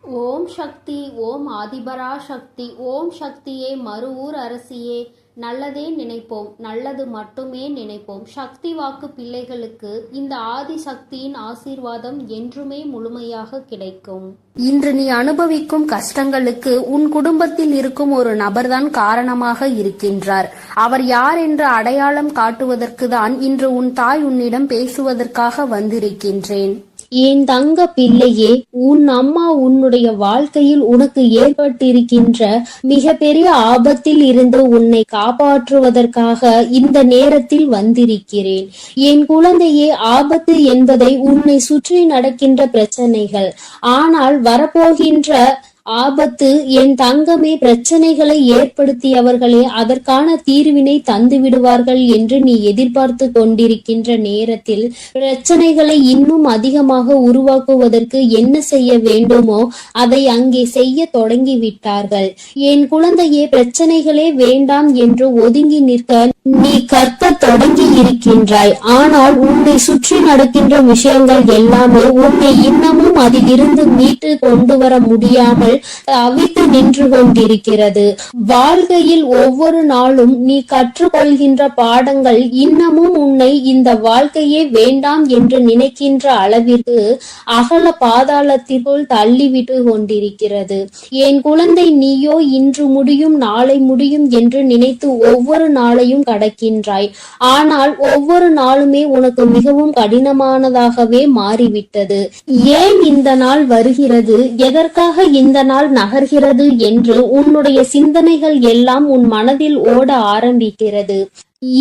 ஓம் சக்தி. ஓம் ஆதிபரா சக்தி. ஓம் சக்தியே, மறுவூர் அரசியே, நல்லதே நினைப்போம், நல்லது மட்டுமே நினைப்போம். சக்தி வாக்கு பிள்ளைகளுக்கு இந்த ஆதிசக்தியின் ஆசீர்வாதம் என்றுமே முழுமையாக கிடைக்கும். இன்று நீ அனுபவிக்கும் கஷ்டங்களுக்கு உன் குடும்பத்தில் இருக்கும் ஒரு நபர்தான் காரணமாக இருக்கின்றார். அவர் யார் என்ற அடையாளம் காட்டுவதற்கு தான் இன்று உன் தாய் உன்னிடம் பேசுவதற்காக வந்திருக்கின்றேன். என் தங்க பிள்ளையே, உன் அம்மா உன்னுடைய வாழ்க்கையில் உனக்கு ஏற்பட்டிருக்கின்ற மிக பெரிய ஆபத்தில் இருந்து உன்னை காப்பாற்றுவதற்காக இந்த நேரத்தில் வந்திருக்கிறேன். என் குழந்தையே, ஆபத்து என்பதை உன்னை சுற்றி நடக்கின்ற பிரச்சனைகள், ஆனால் வரப்போகின்ற ஆபத்து என் தங்கமே, பிரச்சனைகளை ஏற்படுத்தியவர்களே அதற்கான தீர்வினை தந்து விடுவார்கள் என்று நீ எதிர்பார்த்து கொண்டிருக்கின்ற நேரத்தில் பிரச்சனைகளை இன்னும் அதிகமாக உருவாக்குவதற்கு என்ன செய்ய வேண்டுமோ அதை அங்கே செய்ய தொடங்கி விட்டார்கள். என் குழந்தையே, பிரச்சனைகளே வேண்டாம் என்று ஒதுங்கி நிற்க நீ கற்க தொடங்கி இருக்கின்றாய். ஆனால் உன்னை சுற்றி நடக்கின்ற விஷயங்கள் எல்லாமே உன்னை இன்னமும் அதிலிருந்து மீட்டு கொண்டு வர முடியாமல் தவித்து நின்று கொண்டிருக்கிறது. வாழ்க்கையில் ஒவ்வொரு நாளும் நீ கற்றுக்கொள்கின்ற பாடங்கள் இன்னமும் உன்னை இந்த வாழ்க்கையே வேண்டாம் என்று நினைக்கின்ற அளவிற்கு அகல பாதாளத்திற்குள் தள்ளிவிட்டு கொண்டிருக்கிறது. என் குழந்தை, நீயோ இன்று முடியும் நாளை முடியும் என்று நினைத்து ஒவ்வொரு நாளையும் கடக்கின்றாய். ஆனால் ஒவ்வொரு நாளுமே உனக்கு மிகவும் கடினமானதாகவே மாறிவிட்டது. ஏன் இந்த நாள் வருகிறது, எதற்காக இந்த நாள் நகர்கிறது என்று உன்னுடைய சிந்தனைகள் எல்லாம் உன் மனதில் ஓட ஆரம்பிக்கிறது.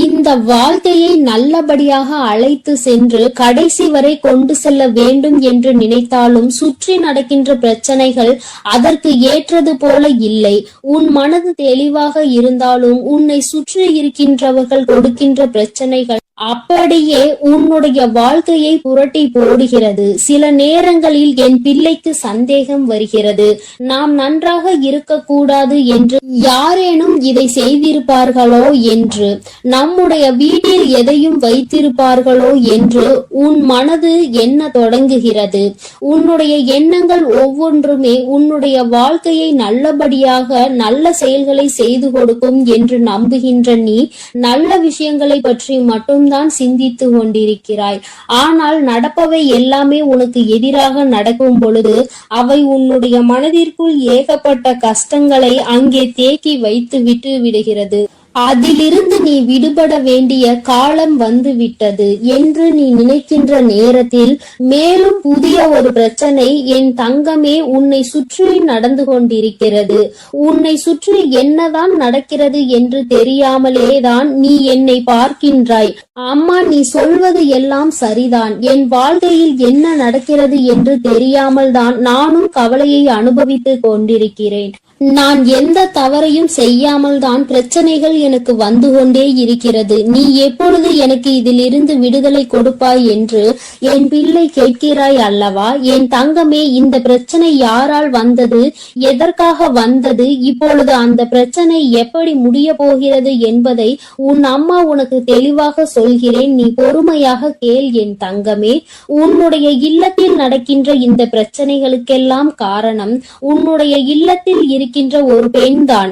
இந்த வாழ்க்கையை நல்லபடியாக அழைத்து சென்று கடைசி வரை கொண்டு செல்ல வேண்டும் என்று நினைத்தாலும் சுற்றி நடக்கின்ற பிரச்சனைகள் அதற்கு ஏற்றது போல இல்லை. உன் மனது தெளிவாக இருந்தாலும் உன்னை சுற்றி இருக்கின்றவர்கள் கொடுக்கின்ற பிரச்சனைகள் அப்படியே உன்னுடைய வாழ்க்கையை புரட்டி போடுகிறது. சில நேரங்களில் என் பிள்ளைக்கு சந்தேகம் வருகிறது, நாம் நன்றாக இருக்கக்கூடாது என்று யாரேனும் இதை செய்திருப்பார்களோ என்று, நம்முடைய வீட்டில் எதையும் வைத்திருப்பார்களோ என்று உன் மனது எண்ண தொடங்குகிறது. உன்னுடைய எண்ணங்கள் ஒவ்வொன்றுமே உன்னுடைய வாழ்க்கையை நல்லபடியாக நல்ல செயல்களை செய்து கொடுக்கும் என்று நம்புகின்ற நீ நல்ல விஷயங்களை பற்றி மட்டும் தான் சிந்தித்து கொண்டிருக்கிறாய். ஆனால் நடப்பவை எல்லாமே உனக்கு எதிராக நடக்கும் பொழுது அவை உன்னுடைய மனதிற்குள் ஏகப்பட்ட கஷ்டங்களை அங்கே தேக்கி வைத்து விட்டு விடுகிறது. அதிலிருந்து நீ விடுபட வேண்டிய காலம் வந்து விட்டது என்று நீ நினைக்கின்ற நேரத்தில் மேலும் புதிய ஒரு பிரச்சனை என் தங்கமே உன்னை சுற்றி நடந்து கொண்டிருக்கிறது. உன்னை சுற்றி என்னதான் நடக்கிறது என்று தெரியாமலேதான் நீ என்னை பார்க்கின்றாய். அம்மா, நீ சொல்வது எல்லாம் சரிதான், என் வாழ்க்கையில் என்ன நடக்கிறது என்று தெரியாமல் தான் நானும் கவலையை அனுபவித்து கொண்டிருக்கிறேன். நான் எந்த தவறையும் செய்யாமல் தான் பிரச்சனைகள் எனக்கு வந்து கொண்டே இருக்கிறது. நீ எப்பொழுது எனக்கு இதிலிருந்து விடுதலை கொடுப்பாய் என்று என் பிள்ளை கேட்கிறாய் அல்லவா? என் தங்கமே, இந்த பிரச்சனை யாரால் வந்தது, எதற்காக வந்தது, இப்பொழுது அந்த பிரச்சனை எப்படி முடிய போகிறது என்பதை உன் அம்மா உனக்கு தெளிவாக சொல்கிறேன். நீ பொறுமையாக கேள் என் தங்கமே. உன்னுடைய இல்லத்தில் நடக்கின்ற இந்த பிரச்சனைகளுக்கெல்லாம் காரணம் உன்னுடைய இல்லத்தில் இருக்கின்ற ஒரு பெண்தான்.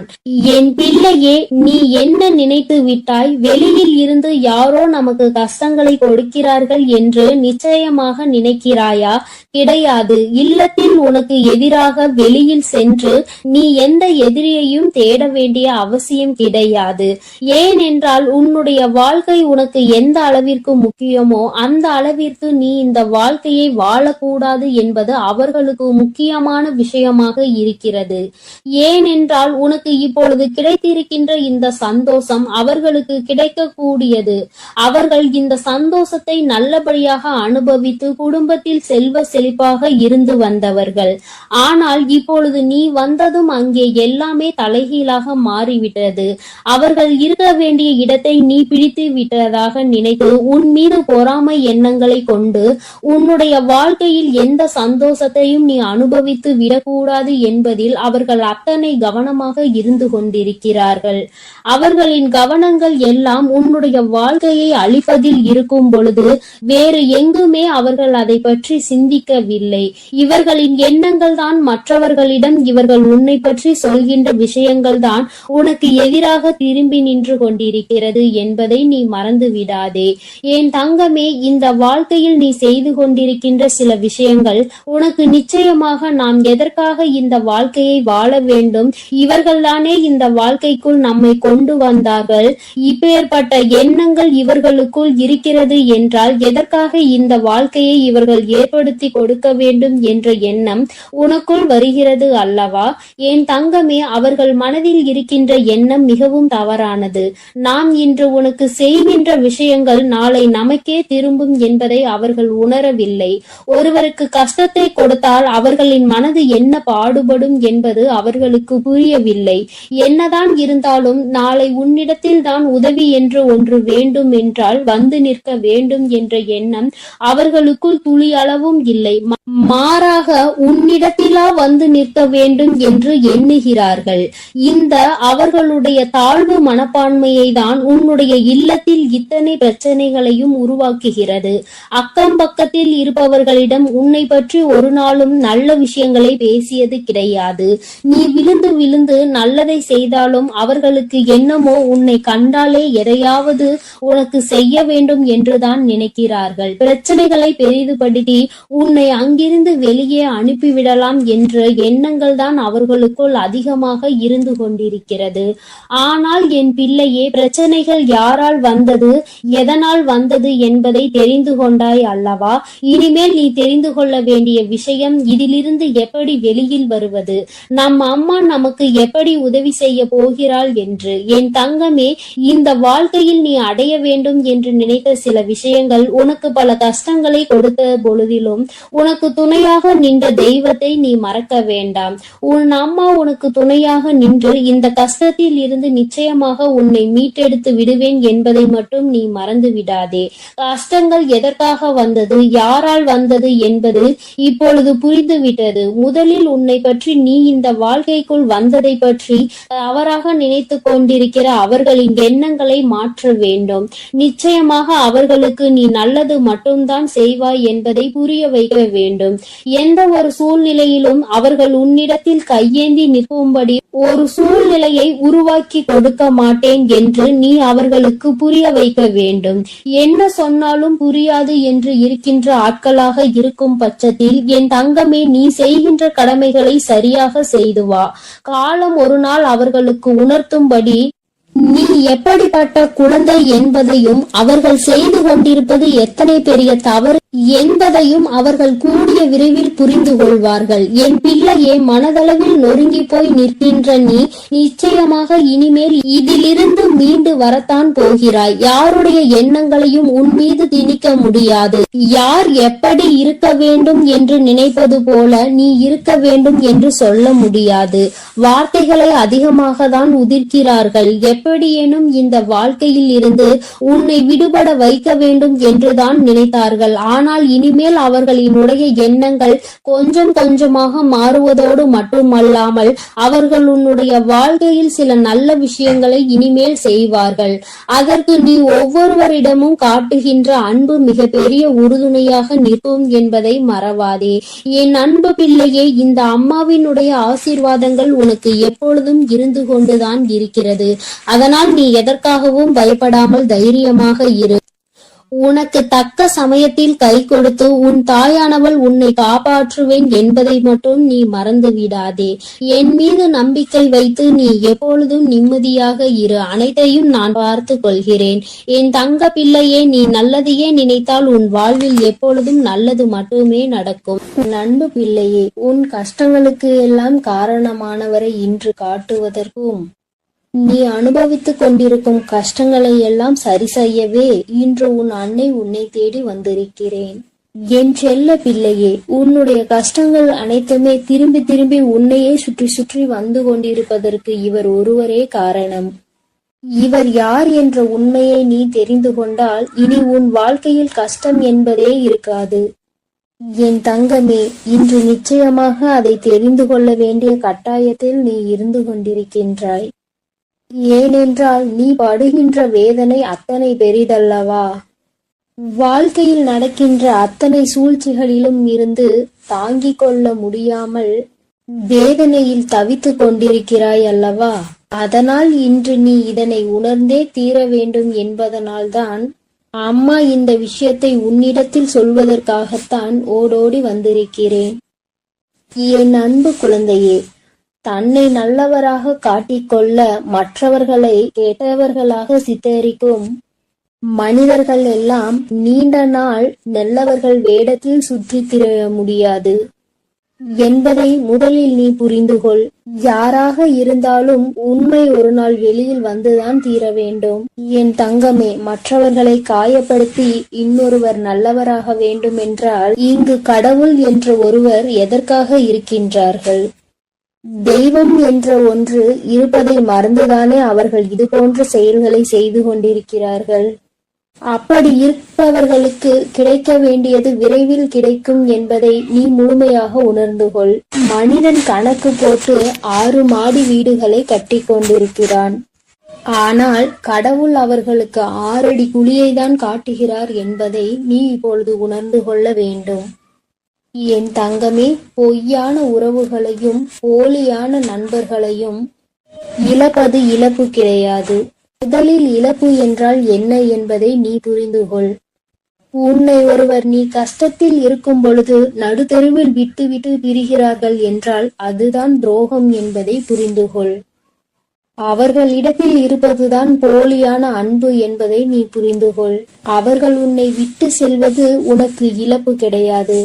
என் பிள்ளையே, நீ என்ன நினைத்து விட்டாய்? வெளியில் இருந்து யாரோ நமக்கு கஷ்டங்களை கொடுக்கிறார்கள் என்று நிச்சயமாக நினைக்கிறாயா? கிடையாது. இல்லத்தில் உனக்கு எதிராக வெளியில் சென்று நீ எந்த எதிரியையும் தேட வேண்டிய அவசியம் கிடையாது. ஏனென்றால் உன்னுடைய வாழ்க்கை உனக்கு எந்த அளவிற்கு முக்கியமோ அந்த அளவிற்கு நீ இந்த வாழ்க்கையை வாழக்கூடாது என்பது அவர்களுக்கு முக்கியமான விஷயமாக இருக்கிறது. ஏனென்றால் உனக்கு இப்பொழுது கிடைத்திருக்கின்ற இந்த சந்தோஷம் அவர்களுக்கு கிடைக்கக்கூடியது. அவர்கள் இந்த சந்தோஷத்தை நல்லபடியாக அனுபவித்து குடும்பத்தில் செல்வ செழிப்பாக இருந்து வந்தவர்கள். ஆனால் இப்பொழுது நீ வந்ததும் அங்கே எல்லாமே தலைகீழாக மாறிவிட்டது. அவர்கள் இருக்க வேண்டிய இடத்தை நீ பிடித்து விட்டதாக நினைத்து உன் மீது பொறாமை எண்ணங்களை கொண்டு உன்னுடைய வாழ்க்கையில் எந்த சந்தோஷத்தையும் நீ அனுபவித்து விடக்கூடாது என்பதில் அவர்கள் அத்தனை கவனமாக இருந்து கொண்டிருக்கிறார்கள். அவர்களின் கவனங்கள் எல்லாம் உன்னுடைய வாழ்க்கையை அழிப்பதில் இருக்கும் பொழுது வேறு எங்குமே அவர்கள் அதை பற்றி சிந்திக்கவில்லை. இவர்களின் எண்ணங்கள் தான் மற்றவர்களிடம் இவர்கள் உன்னை பற்றி சொல்கின்ற விஷயங்கள் தான் உனக்கு எதிராக திரும்பி நின்று கொண்டிருக்கிறது என்பதை நீ மறந்து விடாதே. என் தங்கமே, இந்த வாழ்க்கையில் நீ செய்து கொண்டிருக்கின்ற சில விஷயங்கள் உனக்கு நிச்சயமாக நாம் எதற்காக இந்த வாழ்க்கையை வாழ வேண்டும், இவர்கள்தானே இந்த வாழ்க்கைக்குள் நம்மை கொண்டு வந்தார்கள், இப்பேற்பட்ட எண்ணங்கள் இவர்களுக்குள் இருக்கிறது என்றால் எதற்காக இந்த வாழ்க்கையை இவர்கள் ஏற்படுத்தி கொடுக்க வேண்டும் என்ற எண்ணம் உனக்குள் வருகிறது அல்லவா? என் தங்கமே, அவர்கள் மனதில் இருக்கின்ற எண்ணம் மிகவும் தவறானது. நாம் இன்று உனக்கு செய்கின்ற விஷயங்கள் நாளை நமக்கே திரும்பும் என்பதை அவர்கள் உணரவில்லை. ஒருவருக்கு கஷ்டத்தை கொடுத்தால் அவர்களின் மனது என்ன பாடுபடும் என்பது அவர்களுக்கு புரியவில்லை. என்னதான் இருந்தாலும் நாளை உன்னிடத்தில் தான் உதவி என்று ஒன்று வேண்டும் என்றால் வந்து நிற்க வேண்டும் என்ற எண்ணம் அவர்களுக்குள் துளி அளவும் இல்லை. மாறாக உன்னிடத்திலா வந்து நிற்க வேண்டும் என்று எண்ணுகிறார்கள். இந்த அவர்களுடைய தாழ்வு மனப்பான்மையை தான் உன்னுடைய இல்லத்தில் இத்தனை பிரச்சனைகளையும் உருவாக்குகிறது. அக்கம் பக்கத்தில் இருப்பவர்களிடம் உன்னை பற்றி ஒரு நாளும் நல்ல விஷயங்களை பேசியது கிடையாது. நீ விழுந்து விழுந்து நல்லதை செய்தாலும் அவர்களுக்கு என்னமோ உன்னை கண்டாலே எதையாவது உனக்கு செய்ய வேண்டும் என்றுதான் நினைக்கிறார்கள். பிரச்சனைகளை பெரிதுபடுத்தி உன்னை அங்கிருந்து வெளியே அனுப்பிவிடலாம் என்ற எண்ணங்கள் தான் அவர்களுக்குள் அதிகமாக இருந்து கொண்டிருக்கிறது. ஆனால் என் பிள்ளையே, பிரச்சனைகள் யாரால் வந்தது, எதனால் வந்தது என்பதை தெரிந்து கொண்டாய் அல்லவா? இனிமேல் நீ தெரிந்து கொள்ள வேண்டிய விஷயம் இதிலிருந்து எப்படி வெளியில் வருவது, நம் அம்மா நமக்கு எப்படி உதவி செய்ய போகிறாள் என்று. என் தங்கமே, இந்த வாழ்க்கையில் நீ அடைய வேண்டும் என்று நினைத்த சில விஷயங்கள் உனக்கு பல கஷ்டங்களை கொடுத்த பொழுதிலும் உனக்கு துணையாக நின்ற தெய்வத்தை நீ மறக்க வேண்டாம். உன் அம்மா உனக்கு துணையாக நின்று இந்த கஷ்டத்தில் இருந்து நிச்சயமாக உன்னை மீட்டெடுத்து விடுவேன் என்பதை மட்டும் நீ மறந்து விடாதே. கஷ்டங்கள் எதற்காக வந்தது, யாரால் வந்தது என்பது இப்பொழுது புரிந்துவிட்டது. முதலில் உன்னை பற்றி நீ இந்த வாழ்க்கைக்குள் வந்ததை பற்றி தவறாக நினைத்து கொண்டிருக்கிற அவர்களின் எண்ணங்களை மாற்ற வேண்டும். நிச்சயமாக அவர்களுக்கு நீ நல்லது மட்டும்தான் செய்வாய் என்பதை புரிய வைக்க வேண்டும். எந்த ஒரு சூழ்நிலையிலும் அவர்கள் உன்னிடத்தில் கையேந்தி நிற்கும்படி ஒரு சூழ்நிலையை உருவாக்கி கொடுக்க மாட்டேன் என்று நீ அவர்களுக்கு புரிய வைக்க வேண்டும். என்ன சொன்னாலும் புரியாது என்று இருக்கின்ற ஆட்களாக இருக்கும் பட்சத்தில் என் தங்கமே, நீ செய்கின்ற கடமைகளை சரியாக செய்து வா. காலம் ஒரு நாள் அவர்களுக்கு உணர்த்தும்படி நீ எப்படிப்பட்ட குழந்தை என்பதையும் அவர்கள் செய்து கொண்டிருப்பது எத்தனை பெரிய தவறு என்பதையும் அவர்கள் கூடிய விரைவில் புரிந்து கொள்வார்கள். என் பிள்ளையே, மனதளவில் நொறுங்கி போய் நிற்கின்ற நீ நிச்சயமாக இனிமேல் இதிலிருந்து மீண்டு வரத்தான் போகிறாய். யாருடைய எண்ணங்களையும் உன் மீது திணிக்க முடியாது. யார் எப்படி இருக்க வேண்டும் என்று நினைப்பது போல நீ இருக்க வேண்டும் என்று சொல்ல முடியாது. வார்த்தைகளை அதிகமாக தான் உதிர்க்கிறார்கள். எப்படியேனும் இந்த வாழ்க்கையில் இருந்து உன்னை விடுபட வைக்க வேண்டும் என்றுதான் நினைத்தார்கள். ஆனால் இனிமேல் அவர்களினுடைய எண்ணங்கள் கொஞ்சம் கொஞ்சமாக மாறுவதோடு மட்டுமல்லாமல் அவர்கள் உன்னுடைய வாழ்க்கையில் சில நல்ல விஷயங்களை இனிமேல் செய்வார்கள். அதற்கு நீ ஒவ்வொருவரிடமும் காட்டுகின்ற அன்பு மிக பெரிய உறுதுணையாக நிற்கும் என்பதை மறவாதே. என் அன்பு பிள்ளையே, இந்த அம்மாவினுடைய ஆசீர்வாதங்கள் உனக்கு எப்பொழுதும் இருந்து கொண்டுதான் இருக்கிறது. அதனால் நீ எதற்காகவும் பயப்படாமல் தைரியமாக இரு. உனக்கு தக்க சமயத்தில் கை கொடுத்து உன் தாயானவள் உன்னை காப்பாற்றுவேன் என்பதை மட்டும் நீ மறந்து விடாதே. என் மீது நம்பிக்கை வைத்து நீ எப்பொழுதும் நிம்மதியாக இரு. அனைத்தையும் நான் பார்த்து கொள்கிறேன். என் தங்க பிள்ளையே, நீ நல்லதையே நினைத்தால் உன் வாழ்வில் எப்பொழுதும் நல்லது மட்டுமே நடக்கும். உன் அன்பு பிள்ளையே, உன் கஷ்டங்களுக்கு எல்லாம் காரணமானவரை இன்று காட்டுவதற்கும் நீ அனுபவித்துக் கொண்டிருக்கும் கஷ்டங்களை எல்லாம் சரி செய்யவே இன்று உன் அன்னை உன்னை தேடி வந்திருக்கிறேன். என் செல்ல பிள்ளையே, உன்னுடைய கஷ்டங்கள் அனைத்துமே திரும்பி திரும்பி உன்னையே சுற்றி சுற்றி வந்து கொண்டிருப்பதற்கு இவர் ஒருவரே காரணம். இவர் யார் என்ற உண்மையை நீ தெரிந்து கொண்டால் இனி உன் வாழ்க்கையில் கஷ்டம் என்பதே இருக்காது. என் தங்கமே, இன்று நிச்சயமாக அதை தெரிந்து கொள்ள வேண்டிய கட்டாயத்தில் நீ இருந்து கொண்டிருக்கின்றாய். ஏனென்றால் நீ படுகின்ற வேதனை அத்தனை பெரிதல்லவா. வாழ்க்கையில் நடக்கின்ற அத்தனை சூழ்ச்சிகளிலும் இருந்து தாங்கிக் கொள்ள முடியாமல் வேதனையில் தவித்துக் கொண்டிருக்கிறாய் அல்லவா. அதனால் இன்று நீ இதனை உணர்ந்தே தீர வேண்டும் என்பதனால்தான் அம்மா இந்த விஷயத்தை உன்னிடத்தில் சொல்வதற்காகத்தான் ஓடோடி வந்திருக்கிறேன். என் அன்பு குழந்தையே, தன்னை நல்லவராக காட்டிக்கொள்ள மற்றவர்களை கெட்டவர்களாக சித்தரிக்கும் மனிதர்கள் எல்லாம் நீண்ட நாள் நல்லவர்கள் வேடத்தில் சுற்றித் திரிய முடியாது என்பதை முதலில் நீ புரிந்துகொள். யாராக இருந்தாலும் உண்மை ஒரு நாள் வெளியில் வந்துதான் தீர வேண்டும். என் தங்கமே, மற்றவர்களை காயப்படுத்தி இன்னொருவர் நல்லவராக வேண்டும் என்றால் இங்கு கடவுள் என்ற ஒருவர் எதற்காக இருக்கின்றார்கள்? தெய்வம் என்ற ஒன்று இருப்பதை மறந்துதானே அவர்கள் இது போன்ற செயல்களை செய்து கொண்டிருக்கிறார்கள். அப்படி இருப்பவர்களுக்கு கிடைக்க வேண்டியது விரைவில் கிடைக்கும் என்பதை நீ முழுமையாக உணர்ந்து கொள். மனிதன் கணக்கு போட்டு 6 மாடி வீடுகளை கட்டி கொண்டிருக்கிறான். ஆனால் கடவுள் அவர்களுக்கு 6 அடி குழியை தான் காட்டுகிறார் என்பதை நீ இப்பொழுது உணர்ந்து கொள்ள வேண்டும். என் தங்கமே, பொய்யான உறவுகளையும் போலியான நண்பர்களையும் இழப்பது இழப்பு கிடையாது. முதலில் இழப்பு என்றால் என்ன என்பதை நீ புரிந்து கொள். உன்னை ஒருவர் நீ கஷ்டத்தில் இருக்கும் பொழுது நடுத்தெருவில் விட்டு விட்டு பிரிகிறார்கள் என்றால் அதுதான் துரோகம் என்பதை புரிந்து கொள். அவர்களிடத்தில் இருப்பதுதான் போலியான அன்பு என்பதை நீ புரிந்து கொள். அவர்கள் உன்னை விட்டு செல்வது உனக்கு இழப்பு கிடையாது.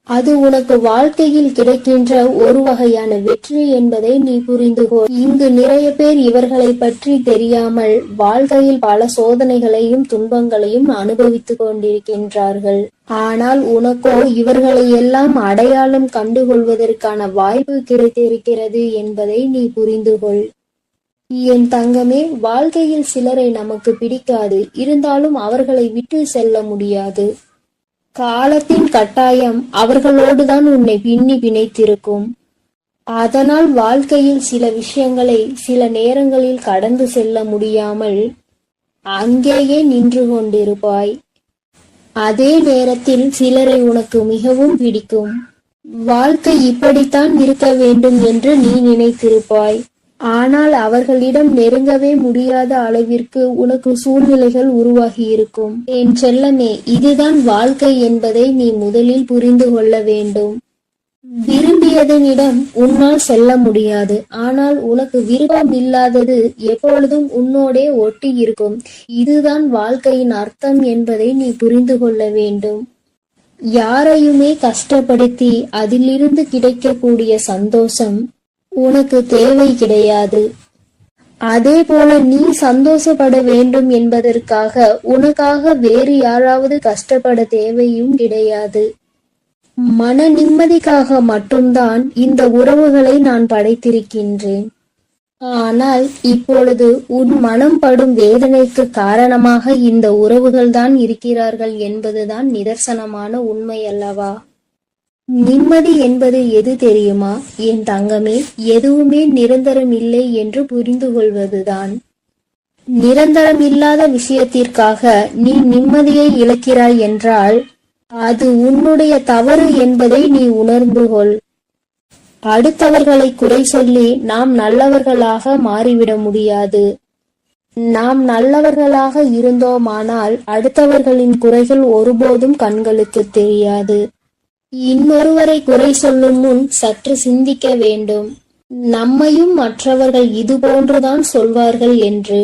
அது உனக்கு வாழ்க்கையில் கிடைக்கின்ற ஒரு வகையான வெற்றி என்பதை நீ புரிந்து கொள். இங்கு நிறைய பேர் இவர்களை பற்றி தெரியாமல் வாழ்க்கையில் பல சோதனைகளையும் துன்பங்களையும் அனுபவித்துக் கொண்டிருக்கின்றார்கள். ஆனால் உனக்கோ இவர்களை எல்லாம் அடையாளம் கண்டுகொள்வதற்கான வாய்ப்பு கிடைத்திருக்கிறது என்பதை நீ புரிந்து கொள். என் தங்கமே, வாழ்க்கையில் சிலரை நமக்கு பிடிக்காது, இருந்தாலும் அவர்களை விட்டு செல்ல முடியாது. காலத்தின் கட்டாயம் அவர்களோடுதான் உன்னை பின்னி பிணைத்திருக்கும். அதனால் வாழ்க்கையில் சில விஷயங்களை சில நேரங்களில் கடந்து செல்ல முடியாமல் அங்கேயே நின்று கொண்டிருப்பாய். அதே நேரத்தில் சிலரை உனக்கு மிகவும் பிடிக்கும். வாழ்க்கை இப்படித்தான் இருக்க வேண்டும் என்று நீ நினைத்திருப்பாய். ஆனால் அவர்களிடம் நெருங்கவே முடியாத அளவிற்கு உனக்கு சூழ்நிலைகள் உருவாகி இருக்கும். என் செல்லமே, இதுதான் வாழ்க்கை என்பதை நீ முதலில் புரிந்து கொள்ள வேண்டும். விரும்பியதனிடம் உன்னால் செல்ல முடியாது, ஆனால் உனக்கு விருப்பம் இல்லாதது எப்பொழுதும் உன்னோடே ஒட்டி இருக்கும். இதுதான் வாழ்க்கையின் அர்த்தம் என்பதை நீ புரிந்து கொள்ள வேண்டும். யாரையுமே கஷ்டப்படுத்தி அதிலிருந்து கிடைக்கக்கூடிய சந்தோஷம் உனக்கு தேவை கிடையாது. அதே போல நீ சந்தோஷப்பட வேண்டும் என்பதற்காக உனக்காக வேறு யாராவது கஷ்டப்பட தேவையும் கிடையாது. மன நிம்மதிக்காக மட்டும்தான் இந்த உறவுகளை நான் படைத்திருக்கின்றேன். ஆனால் இப்பொழுது உன் மனம் படும் வேதனைக்கு காரணமாக இந்த உறவுகள் தான் இருக்கிறார்கள் என்பதுதான் நிதர்சனமான உண்மை அல்லவா. நிம்மதி என்பது எது தெரியுமா என் தங்கமே? எதுவுமே நிரந்தரம் இல்லை என்று புரிந்து கொள்வதுதான். நிரந்தரம் இல்லாத விஷயத்திற்காக நீ நிம்மதியை இழக்கிறாய் என்றால் அது உன்னுடைய தவறு என்பதை நீ உணர்ந்து கொள். அடுத்தவர்களை குறை சொல்லி நாம் நல்லவர்களாக மாறிவிட முடியாது. நாம் நல்லவர்களாக இருந்தோமானால் அடுத்தவர்களின் குறைகள் ஒருபோதும் கண்களுக்கு தெரியாது. இன்னொருவரை குறை சொல்லும் முன் சற்று சிந்திக்க வேண்டும். நம்மையும் மற்றவர்கள் இது போன்றுதான் சொல்வார்கள் என்று.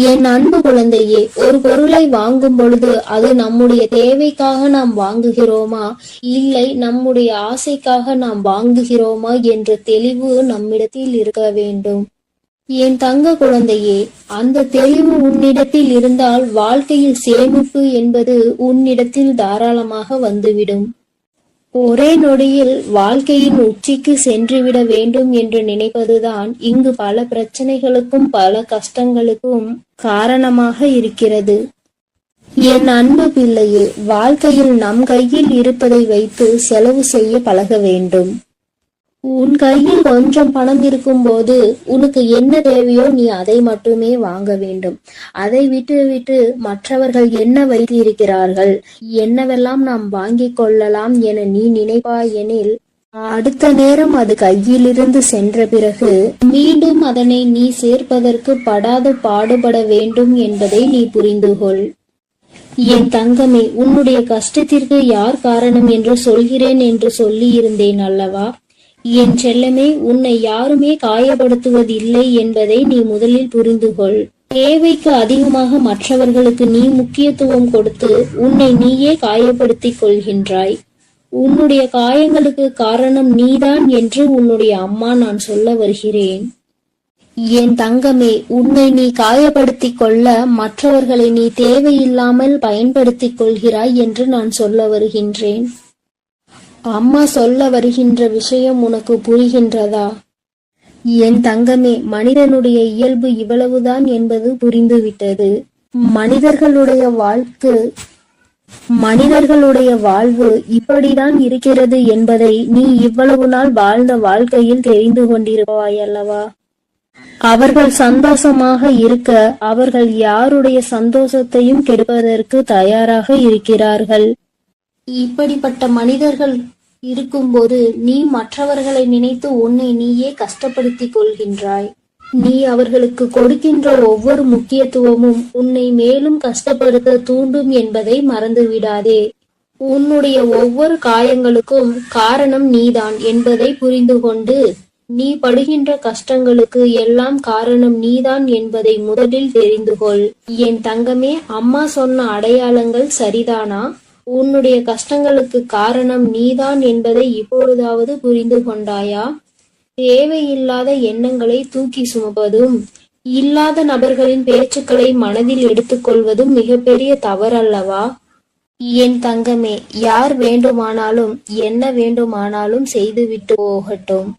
என் அன்பு குழந்தையே, ஒரு பொருளை வாங்கும் பொழுது அது நம்முடைய தேவைக்காக நாம் வாங்குகிறோமா, இல்லை நம்முடைய ஆசைக்காக நாம் வாங்குகிறோமா என்ற தெளிவு நம்மிடத்தில் இருக்க வேண்டும். என் தங்க குழந்தையே, அந்த தெளிவு உன்னிடத்தில் இருந்தால் வாழ்க்கையில் சேமிப்பு என்பது உன்னிடத்தில் தாராளமாக வந்துவிடும். ஒரே நொடியில் வாழ்க்கையின் உச்சிக்கு சென்றுவிட வேண்டும் என்று நினைப்பதுதான் இங்கு பல பிரச்சனைகளுக்கும் பல கஷ்டங்களுக்கும் காரணமாக இருக்கிறது. என் அன்பு பிள்ளையே, வாழ்க்கையில் நம் கையில் இருப்பதை வைத்து செலவு செய்ய பழக வேண்டும். உன் கையில் கொஞ்சம் பணம் இருக்கும்போது உனக்கு என்ன தேவையோ நீ அதை மட்டுமே வாங்க வேண்டும். அதை விட்டு மற்றவர்கள் என்ன வைத்திருக்கிறார்கள், என்னவெல்லாம் நாம் வாங்கிக் கொள்ளலாம் என நீ நினைப்பாயெனில் அடுத்த நேரம் அது கையிலிருந்து சென்ற பிறகு மீண்டும் அதனை நீ சேர்ப்பதற்கு படாது பாடுபட வேண்டும் என்பதை நீ புரிந்து கொள். என் தங்கமே, உன்னுடைய கஷ்டத்திற்கு யார் காரணம் என்று சொல்கிறேன் என்று சொல்லி இருந்தேன் அல்லவா? என் செல்லமே, உன்னை யாருமே காயப்படுத்துவதில்லை என்பதை நீ முதலில் புரிந்து கொள். தேவைக்கு அதிகமாக மற்றவர்களுக்கு நீ முக்கியத்துவம் கொடுத்து உன்னை நீயே காயப்படுத்திக் கொள்கின்றாய். உன்னுடைய காயங்களுக்கு காரணம் நீதான் என்று உன்னுடைய அம்மா நான் சொல்ல வருகிறேன். என் தங்கமே, உன்னை நீ காயப்படுத்திக் கொள்ள மற்றவர்களை நீ தேவையில்லாமல் பயன்படுத்திக் கொள்கிறாய் என்று நான் சொல்ல வருகின்றேன். அம்மா சொல்ல வருகின்ற விஷயம் உனக்கு புரிகின்றதா? என் தங்கமே, மனிதனுடைய இயல்பு இவ்வளவுதான் என்பது புரிந்துவிட்டது. மனிதர்களுடைய வாழ்வு இப்படிதான் இருக்கிறது என்பதை நீ இவ்வளவு நாள் வாழ்ந்த வாழ்க்கையில் தெரிந்து கொண்டிருப்பாய் அல்லவா? அவர்கள் சந்தோஷமாக இருக்க அவர்கள் யாருடைய சந்தோஷத்தையும் கெடுப்பதற்கு தயாராக இருக்கிறார்கள். இப்படிப்பட்ட மனிதர்கள் இருக்கும்போது நீ மற்றவர்களை நினைத்து உன்னை நீயே கஷ்டப்படுத்திக் கொள்கின்றாய். நீ அவர்களுக்கு கொடுக்கின்ற ஒவ்வொரு முக்கியத்துவமும் உன்னை மேலும் கஷ்டப்படுத்த தூண்டும் என்பதை மறந்து விடாதே. உன்னுடைய ஒவ்வொரு காயங்களுக்கும் காரணம் நீதான் என்பதை புரிந்து கொண்டு நீ படுகின்ற கஷ்டங்களுக்கு எல்லாம் காரணம் நீதான் என்பதை முதலில் தெரிந்து கொள். என் தங்கமே, அம்மா சொன்ன அடையாளங்கள் சரிதானா? உன்னுடைய கஷ்டங்களுக்கு காரணம் நீதான் என்பதை இப்பொழுதாவது புரிந்து கொண்டாயா? தேவையில்லாத எண்ணங்களை தூக்கி சுமப்பதும் இல்லாத நபர்களின் பேச்சுக்களை மனதில் எடுத்துக்கொள்வதும் மிகப்பெரிய தவறல்லவா? என் தங்கமே, யார் வேண்டுமானாலும் என்ன வேண்டுமானாலும் செய்துவிட்டு போகட்டும்.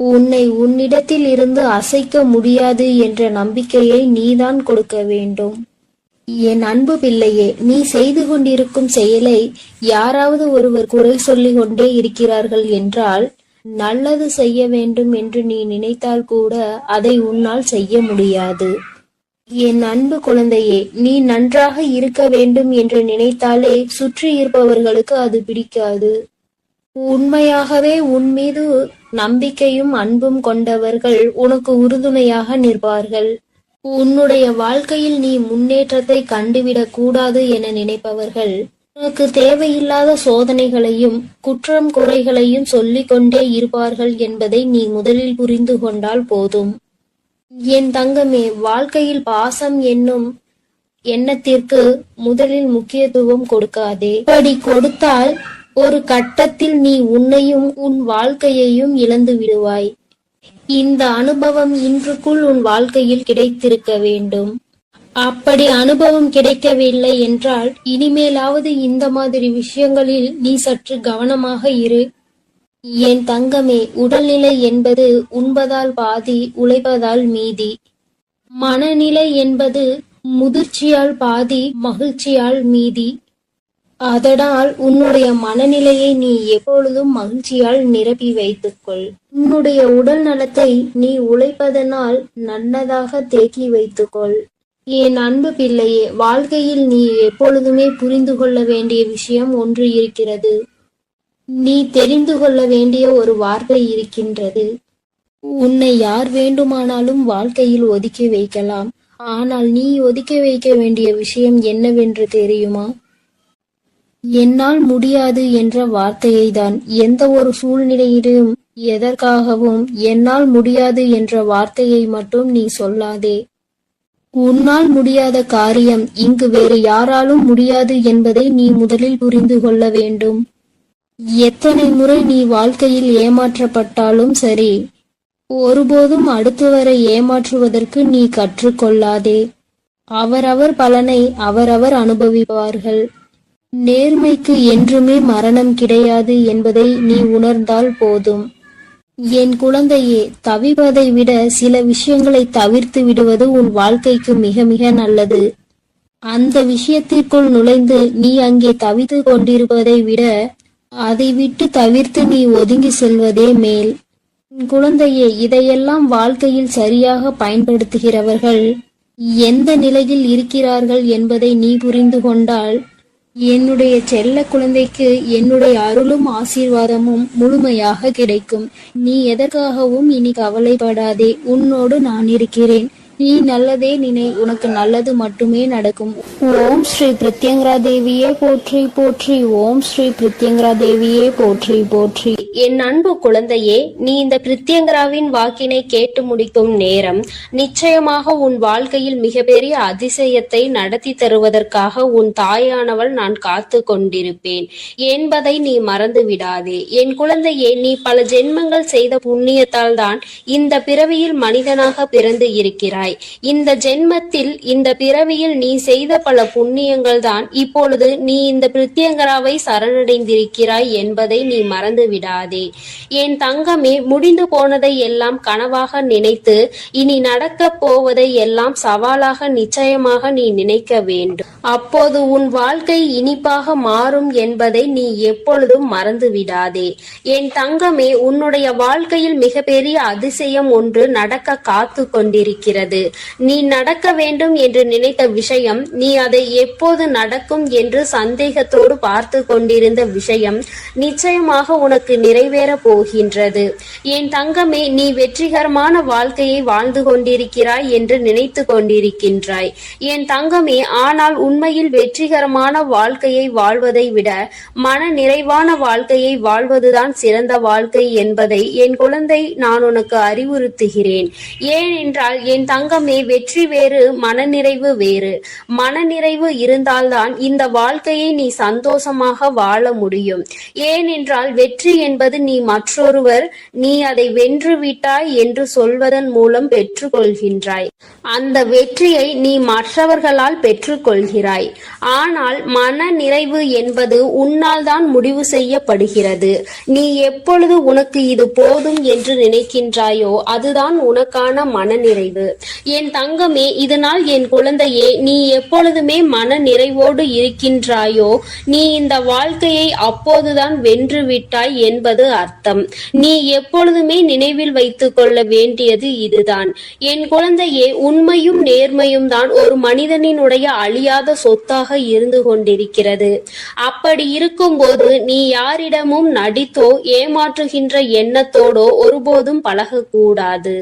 உன்னை உன்னிடத்தில் இருந்து அசைக்க முடியாது என்ற நம்பிக்கையை நீதான் கொடுக்க வேண்டும். என் அன்பு பிள்ளையே, நீ செய்து கொண்டிருக்கும் செயலை யாராவது ஒருவர் குறை சொல்லிக் கொண்டே இருக்கிறார்கள் என்றால் நல்லது செய்ய வேண்டும் என்று நீ நினைத்தால் கூட அதை உன்னால் செய்ய முடியாது. என் அன்பு குழந்தையே, நீ நன்றாக இருக்க வேண்டும் என்று நினைத்தாலே சுற்றி இருப்பவர்களுக்கு அது பிடிக்காது. உண்மையாகவே உன் மீது நம்பிக்கையும் அன்பும் கொண்டவர்கள் உனக்கு உறுதுணையாக நிற்பார்கள். உன்னுடைய வாழ்க்கையில் நீ முன்னேற்றத்தை கண்டுவிடக் கூடாது என நினைப்பவர்கள் உனக்கு தேவையில்லாத சோதனைகளையும் குற்றம் குறைகளையும் சொல்லிக் கொண்டே இருப்பார்கள் என்பதை நீ முதலில் புரிந்து கொண்டால் போதும். என் தங்கமே, வாழ்க்கையில் பாசம் என்னும் எண்ணத்திற்கு முதலில் முக்கியத்துவம் கொடுக்காதே. அப்படி கொடுத்தால் ஒரு கட்டத்தில் நீ உன்னையும் உன் வாழ்க்கையையும் இழந்து விடுவாய். இந்த அனுபவம் இன்றுக்குள் உன் வாழ்க்கையில் கிடைத்திருக்க வேண்டும். அப்படி அனுபவம் கிடைக்கவில்லை என்றால் இனிமேலாவது இந்த மாதிரி விஷயங்களில் நீ சற்று கவனமாக இரு. என் தங்கமே, உடல்நிலை என்பது உண்பதால் பாதி, உழைப்பதால் மீதி. மனநிலை என்பது முதிர்ச்சியால் பாதி, மகிழ்ச்சியால் மீதி. அதனால் உன்னுடைய மனநிலையை நீ எப்பொழுதும் மகிழ்ச்சியால் நிரப்பி வைத்துக்கொள். உன்னுடைய உடல் நலத்தை நீ உழைப்பதனால் நல்லதாக தேக்கி வைத்துக்கொள். என் அன்பு பிள்ளையே, வாழ்க்கையில் நீ எப்பொழுதுமே புரிந்து கொள்ள வேண்டிய விஷயம் ஒன்று இருக்கிறது. நீ தெரிந்து கொள்ள வேண்டிய ஒரு வார்த்தை இருக்கின்றது. உன்னை யார் வேண்டுமானாலும் வாழ்க்கையில் ஒதுக்கி வைக்கலாம். ஆனால் நீ ஒதுக்கி வைக்க வேண்டிய விஷயம் என்னவென்று தெரியுமா? என்னால் முடியாது என்ற வார்த்தையை தான். எந்த ஒரு சூழ்நிலையிலும் எதற்காகவும் என்னால் முடியாது என்ற வார்த்தையை மட்டும் நீ சொல்லாதே. உன்னால் முடியாத காரியம் இங்கு வேறு யாராலும் முடியாது என்பதை நீ முதலில் புரிந்து கொள்ள வேண்டும். எத்தனை முறை நீ வாழ்க்கையில் ஏமாற்றப்பட்டாலும் சரி, ஒருபோதும் அடுத்தவரை ஏமாற்றுவதற்கு நீ கற்றுக்கொள்ளாதே. அவரவர் பலனை அவரவர் அனுபவிப்பார்கள். நேர்மைக்கு என்றுமே மரணம் கிடையாது என்பதை நீ உணர்ந்தால் போதும். என் குழந்தையே, தவிப்பதை விட சில விஷயங்களை தவிர்த்து விடுவது உன் வாழ்க்கைக்கு மிக மிக நல்லது. அந்த விஷயத்திற்குள் நுழைந்து நீ அங்கே தவித்து கொண்டிருப்பதை விட அதை விட்டு தவிர்த்து நீ ஒதுங்கி செல்வதே மேல். குழந்தையே, இதையெல்லாம் வாழ்க்கையில் சரியாக பயன்படுத்துகிறவர்கள் எந்த நிலையில் இருக்கிறார்கள் என்பதை நீ புரிந்து கொண்டால் என்னுடைய செல்ல குழந்தைக்கு என்னுடைய அருளும் ஆசீர்வாதமும் முழுமையாக கிடைக்கும். நீ எதற்காகவும் இனி கவலைப்படாதே. உன்னோடு நான் இருக்கிறேன். நீ நல்லதே நினை, உனக்கு நல்லது மட்டுமே நடக்கும். ஓம் ஸ்ரீ பிரத்யங்கரா தேவியே போற்றி போற்றி. ஓம் ஸ்ரீ பிரத்யங்கரா தேவியே போற்றி போற்றி. என் அன்பு குழந்தையே, நீ இந்த பிரத்யங்கராவின் வாக்கினை கேட்டு முடிக்கும் நேரம் நிச்சயமாக உன் வாழ்க்கையில் மிகப்பெரிய அதிசயத்தை நடத்தி தருவதற்காக உன் தாயானவள் நான் காத்து கொண்டிருப்பேன் என்பதை நீ மறந்து விடாதே. என் குழந்தையே, நீ பல ஜென்மங்கள் செய்த புண்ணியத்தால் தான் இந்த பிறவியில் மனிதனாக பிறந்து இருக்கிறாய். இந்த ஜென்மத்தில், இந்த பிறவியில் நீ செய்த பல புண்ணியங்கள் தான் இப்பொழுது நீ இந்த பிரத்யங்கராவை சரணடைந்திருக்கிறாய் என்பதை நீ மறந்து விடாதே. என் தங்கமே, முடிந்து போனதை எல்லாம் கனவாக நினைத்து இனி நடக்க போவதை எல்லாம் சவாலாக நிச்சயமாக நீ நினைக்க வேண்டும். அப்போது உன் வாழ்க்கை இனிப்பாக மாறும் என்பதை நீ எப்பொழுதும் மறந்து விடாதே. என் தங்கமே, உன்னுடைய வாழ்க்கையில் மிகப்பெரிய அதிசயம் ஒன்று நடக்க காத்து கொண்டிருக்கிறது. நீ நடக்க வேண்டும் என்று நினைத்த விஷயம், நீ அதை எப்போது நடக்கும் என்று சந்தேகத்தோடு பார்த்து கொண்டிருந்த விஷயம் நிச்சயமாக உனக்கு நிறைவேற போகின்றது. என் தங்கமே, நீ வெற்றிகரமான வாழ்க்கையை வாழ்ந்து கொண்டிருக்கிறாய் என்று நினைத்து கொண்டிருக்கின்றாய். என் தங்கமே, ஆனால் உண்மையில் வெற்றிகரமான வாழ்க்கையை வாழ்வதை விட மன நிறைவான வாழ்க்கையை வாழ்வதுதான் சிறந்த வாழ்க்கை என்பதை என் குழந்தை நான் உனக்கு அறிவுறுத்துகிறேன். ஏனென்றால் என் தங்கமே, வெற்றி வேறு, மனநிறைவு வேறு. மனநிறைவு இருந்தால்தான் இந்த வாழ்க்கையை நீ சந்தோஷமாக வாழ முடியும். ஏனென்றால் வெற்றி என்பது நீ மற்றொருவர் நீ அதை வென்று விட்டாய் என்று சொல்வதன் மூலம் பெற்றுக்கொள்கின்றாய். அந்த வெற்றியை நீ மற்றவர்களால் பெற்றுக்கொள்கிறாய். ஆனால் மன நிறைவு என்பது உன்னால் தான் முடிவு செய்யப்படுகிறது. நீ எப்பொழுது உனக்கு இது போதும் என்று நினைக்கின்றாயோ அதுதான் உனக்கான மனநிறைவு. என் தங்கமே, இதனால் என் குழந்தையே, நீ எப்பொழுதுமே மன நிறைவோடு இருக்கின்றாயோ நீ இந்த வாழ்க்கையை அப்போதுதான் வென்று விட்டாய் என்பது அர்த்தம். நீ எப்பொழுதுமே நினைவில் வைத்துக் கொள்ள வேண்டியது இதுதான். என் குழந்தையே, உண்மையும் நேர்மையும் தான் ஒரு மனிதனினுடைய அழியாத சொத்தாக இருந்து கொண்டிருக்கிறது. அப்படி இருக்கும்போது நீ யாரிடமும் நடித்தோ ஏமாற்றுகின்ற எண்ணத்தோடோ ஒருபோதும் பழகக்கூடாது.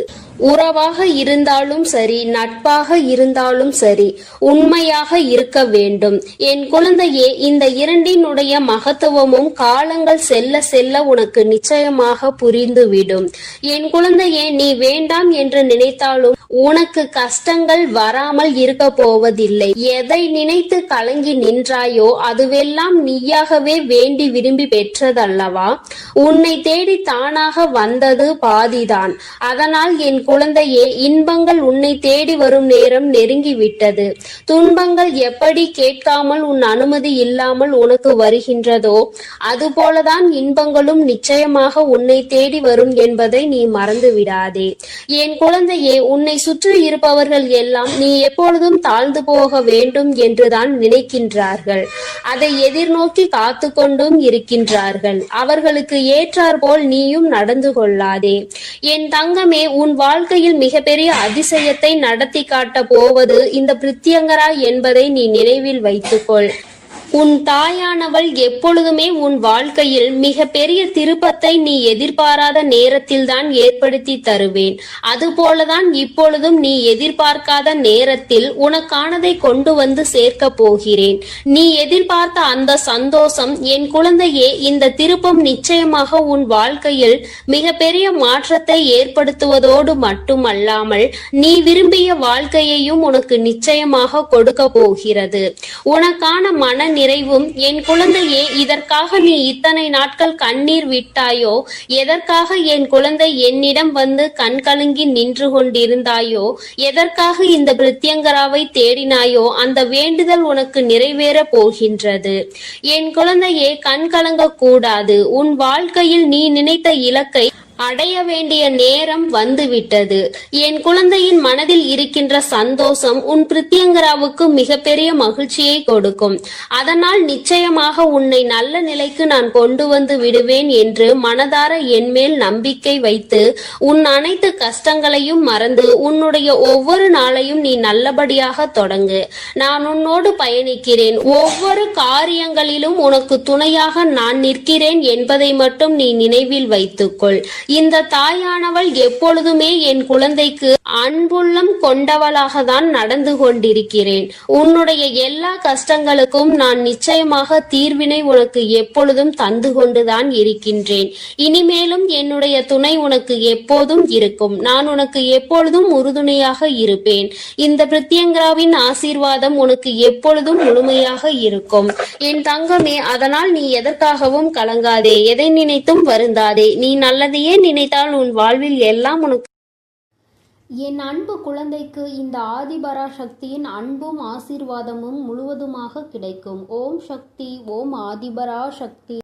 உறவாக இருந்தாலும் சரி, நட்பாக இருந்தாலும் சரி, உண்மையாக இருக்க வேண்டும். என் குழந்தையே, இந்த இரண்டினுடைய மகத்துவமும் காலங்கள் செல்ல செல்ல உனக்கு நிச்சயமாக புரிந்துவிடும். என் குழந்தையே, நீ வேண்டாம் என்று நினைத்தாலும் உனக்கு கஷ்டங்கள் வராமல் இருக்க போவதில்லை. எதை நினைத்து கலங்கி நின்றாயோ அதுவெல்லாம் நீயாகவே வேண்டி விரும்பி பெற்றதல்லவா? உன்னை தேடி தானாக வந்தது பாதிதான். அதனால் என் குழந்தையே, இன்பங்கள் உன்னை தேடி வரும் நேரம் நெருங்கிவிட்டது. துன்பங்கள் எப்படி கேட்காமல் உன் அனுமதி இல்லாமல் உனக்கு வருகின்றதோ அதுபோலதான் இன்பங்களும் நிச்சயமாக உன்னை தேடி வரும் என்பதை நீ மறந்து விடாதே. என் குழந்தையே, உன்னை சுற்றி இருப்பவர்கள் எல்லாம் நீ எப்பொழுதும் தாழ்ந்து போக வேண்டும் என்றுதான் நினைக்கின்றார்கள். அதை எதிர்நோக்கி காத்து கொண்டும் இருக்கின்றார்கள். அவர்களுக்கு ஏற்றாற்போல் நீயும் நடந்து கொள்ளாதே. என் தங்கமே, உன் வாழ்க்கையில் மிகப்பெரிய அதிசயத்தை நடத்தி காட்ட போவது இந்த பிரத்யங்கரா என்பதை நீ நினைவில் வைத்துக்கொள். உன் தாயானவள் எப்பொழுதுமே உன் வாழ்க்கையில் மிக பெரிய திருப்பத்தை நீ எதிர்பாராத நேரத்தில் தான் ஏற்படுத்தி தருவேன். அதுபோலதான் இப்பொழுதும் நீ எதிர்பார்க்காத நேரத்தில் உனக்கானதை கொண்டு வந்து சேர்க்க போகிறேன். நீ எதிர்பார்த்த அந்த சந்தோஷம் என் குழந்தையே, இந்த திருப்பம் நிச்சயமாக உன் வாழ்க்கையில் மிக பெரிய மாற்றத்தை ஏற்படுத்துவதோடு மட்டுமல்லாமல் நீ விரும்பிய வாழ்க்கையையும் உனக்கு நிச்சயமாக கொடுக்க போகிறது. உனக்கான மன நிறைவும் என் குழந்தையே, இதற்காக நீ இத்தனை நாட்கள் கண்ணீர் விட்டாயோ, எதற்காக என் குழந்தை என்னிடம் வந்து கண் கலங்கி நின்று கொண்டிருந்தாயோ, எதற்காக இந்த பிரத்யங்கராவை தேடினாயோ, அந்த வேண்டுதல் உனக்கு நிறைவேற போகின்றது. என் குழந்தையே, கண் கலங்க கூடாது. உன் வாழ்க்கையில் நீ நினைத்த இலக்கை அடைய வேண்டிய நேரம் வந்துவிட்டது. என் குழந்தையின் மனதில் இருக்கின்ற சந்தோஷம் உன் பிரித்யங்கராவுக்கு மிகப்பெரிய மகிழ்ச்சியை கொடுக்கும். அதனால் நிச்சயமாக உன்னை நல்ல நிலைக்கு நான் கொண்டு வந்து விடுவேன் என்று மனதார என்மேல் நம்பிக்கை வைத்து உன் அனைத்து கஷ்டங்களையும் மறந்து உன்னுடைய ஒவ்வொரு நாளையும் நீ நல்லபடியாக தொடங்கு. நான் உன்னோடு பயணிக்கிறேன். ஒவ்வொரு காரியங்களிலும் உனக்கு துணையாக நான் நிற்கிறேன் என்பதை மட்டும் நீ நினைவில் வைத்துக்கொள். இந்த தாயானவள் எப்பொழுதுமே என் குழந்தைக்கு அன்புள்ளம் கொண்டவளாக தான் நடந்து கொண்டிருக்கிறேன். உன்னுடைய எல்லா கஷ்டங்களுக்கும் நான் நிச்சயமாக தீர்வினை உனக்கு எப்பொழுதும் தந்து கொண்டுதான் இருக்கின்றேன். இனிமேலும் என்னுடைய துணை உனக்கு எப்போதும் இருக்கும். நான் உனக்கு எப்பொழுதும் உறுதுணையாக இருப்பேன். இந்த பிரித்யங்கராவின் ஆசீர்வாதம் உனக்கு எப்பொழுதும் முழுமையாக இருக்கும் என் தங்கமே. அதனால் நீ எதற்காகவும் கலங்காதே, எதை நினைத்தும் வருந்தாதே. நீ நல்லதையே நினைத்தால் உன் வாழ்வில் எல்லாம் உனக்கு. என் அன்பு குழந்தைக்கு இந்த ஆதிபராசக்தியின் அன்பும் ஆசீர்வாதமும் முழுவதுமாக கிடைக்கும். ஓம் சக்தி, ஓம் ஆதிபராசக்தி.